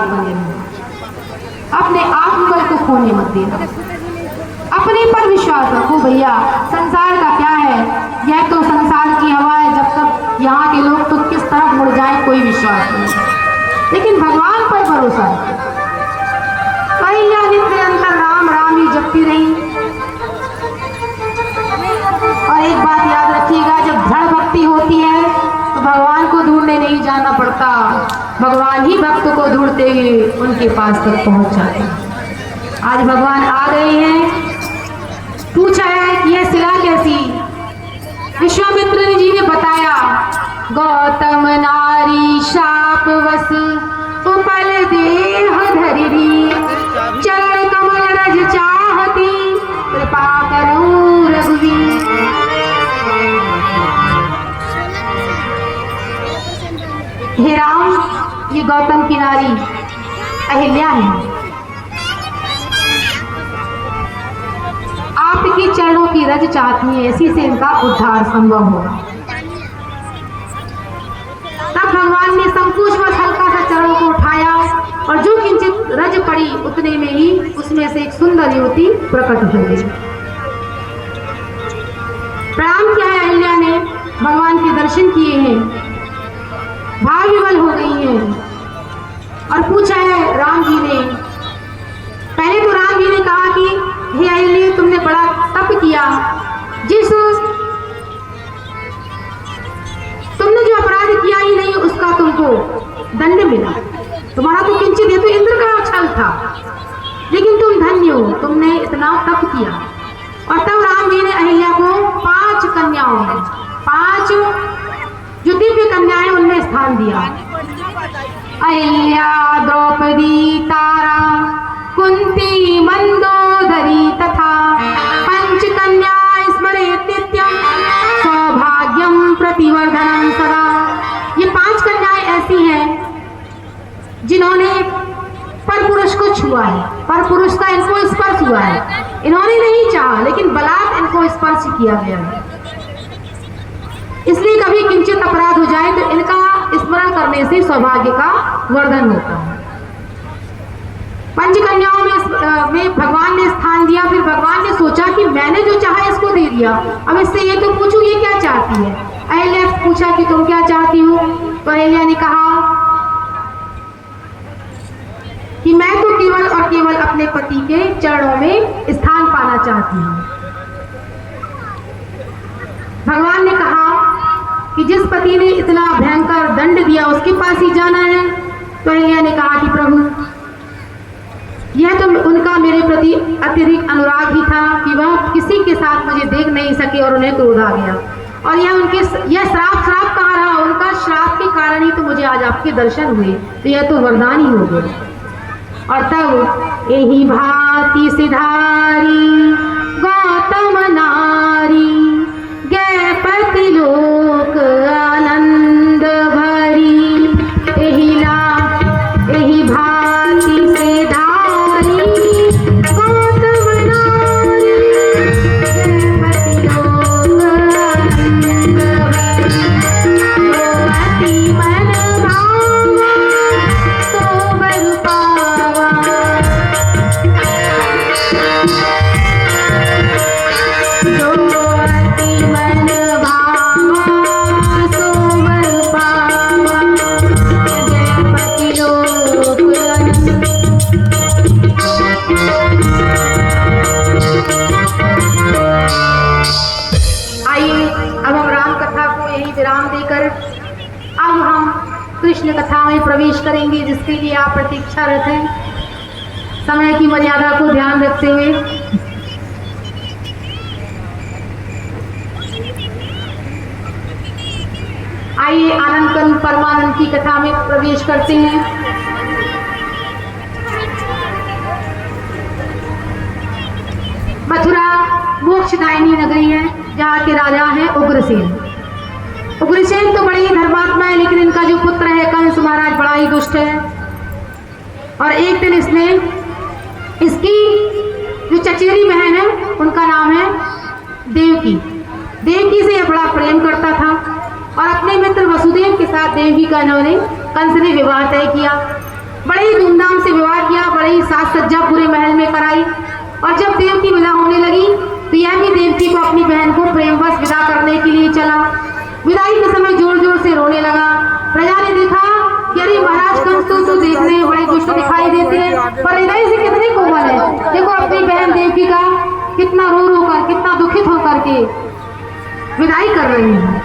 बालक बने रहो। अपने आत्मबल को खोने मत देना, अपने पर विश्वास रखो। भैया संसार का क्या है, यह तो संसार की हवा है, जब तक यहाँ के लोग तो किस तरफ मुड़ जाए कोई विश्वास नहीं, लेकिन भगवान पर भरोसा रखो। अहिल्या निरंतर राम राम ही जपती रही। और एक बात याद रखिएगा, जब दृढ़ भक्ति होती है तो भगवान को ढूंढने नहीं जाना पड़ता, भगवान ही भक्त को ढूंढते हुए उनके पास तक पहुंच जाते हैं। आज भगवान आ गए हैं। पूछा है कि यह शिला कैसी? विश्वामित्र जी ने बताया, गौतम नारी शाप वस उपल देह धरिरी, चरण कमल रज चाहती, कृपा करो रघुवीर। हे राम, ये गौतम की नारी अहिल्या है, आपके चरणों की रज चाहती है, इसी से इनका उद्धार संभव होगा। तब भगवान ने संकोचवश हल्का सा चरणों को उठाया और जो किंचित रज पड़ी उतने में ही उसमें से एक सुंदर युवती प्रकट हो गई। प्रणाम किया है अहिल्या ने, भगवान के दर्शन किए हैं, भाव विवल हो गई हैं और पूछा है राम जी ने। पहले तो राम जी ने कहा कि हे अहिल्या, तुमने बड़ा तप किया, जिस तुमने जो अपराध किया ही नहीं उसका तुमको दंड मिला, तुम्हारा तो किंचित ये तो इंद्र का छल था, लेकिन तुम धन्य हो, तुमने इतना तप किया। और तब राम जी ने अहिल्या को 5 कन्याओं में 5 जो दिव्य कन्याएं उनमें स्थान दिया। अहिल्या, द्रौपदी, तारा, कुंती, मंदोदरी तथा पंचकन्या स्मरेत् नित्यं सौभाग्यम प्रतिवर्धनम सदा। ये 5 कन्याएं ऐसी हैं जिन्होंने परपुरुष को छुआ है, परपुरुष का इनको स्पर्श हुआ है, इन्होंने नहीं चाहा लेकिन बलात् इनको स्पर्श किया गया है। इसलिए कभी किंचित अपराध हो जाए तो इनका स्मरण करने से सौभाग्य का वर्धन होता है। पंचकन्याओं में भगवान ने स्थान दिया। फिर भगवान ने सोचा कि मैंने जो चाहा इसको दे दिया, अब इससे ये तो पूछूं ये क्या चाहती है। अहिल्या से पूछा कि तुम क्या चाहती हो? तो अहिल्या ने कहा कि मैं तो केवल और केवल अपने पति के चरणों में स्थान पाना चाहती हूँ। भगवान ने कहा कि जिस पति ने इतना भयंकर दंड दिया उसके पास ही जाना है। तो अहिल्या ने कहा कि प्रभु, यह तो उनका मेरे प्रति अत्यधिक अनुराग ही था कि वह किसी के साथ मुझे देख नहीं सके और उन्हें क्रोध आ गया, और यह श्राप कहाँ रहा, उनका श्राप के कारण ही तो मुझे आज आपके दर्शन हुए, तो यह तो वरदान ही हो गया। और तब यही भांति सिधारी गौतम नारी, गए पति लोक आनंद भरी। यही भांति सिधारी गौतम नारी, गए पति लोक आनंद भरी। अति मन भावा तो बर पावा, कृष्ण कथा में प्रवेश करेंगे, जिसके लिए आप प्रतीक्षारत हैं। समय की मर्यादा को ध्यान रखते हुए आइए आनंद कंद परमानंद की कथा में प्रवेश करते हैं। मथुरा मोक्षदायिनी नगरी है, जहाँ के राजा हैं उग्रसेन। उग्रसेन तो बड़े ही धर्मात्मा है, लेकिन इनका जो पुत्र है कंस महाराज बड़ा ही दुष्ट है। और एक दिन इसने इसकी जो चचेरी बहन है उनका नाम है देवकी। देवकी से यह बड़ा प्रेम करता था और अपने मित्र वसुदेव के साथ देवकी का इन्होंने कंस ने विवाह तय किया। बड़े ही धूमधाम से विवाह किया, बड़े ही साज सज्जा पूरे महल में कराई। और जब देवकी विदा होने लगी तो यह भी देवकी को अपनी बहन को प्रेमवश विदा करने के लिए चला। विदाई के समय जोर जोर से रोने लगा। प्रजा ने देखा कि अरे महाराज कंस तो देखने में बड़े दुष्ट दिखाई देते हैं, पर हृदय से कितने कोमल है। देखो अपनी बहन देवकी का कितना रो रो कर, कितना दुखित होकर के विदाई कर रही है।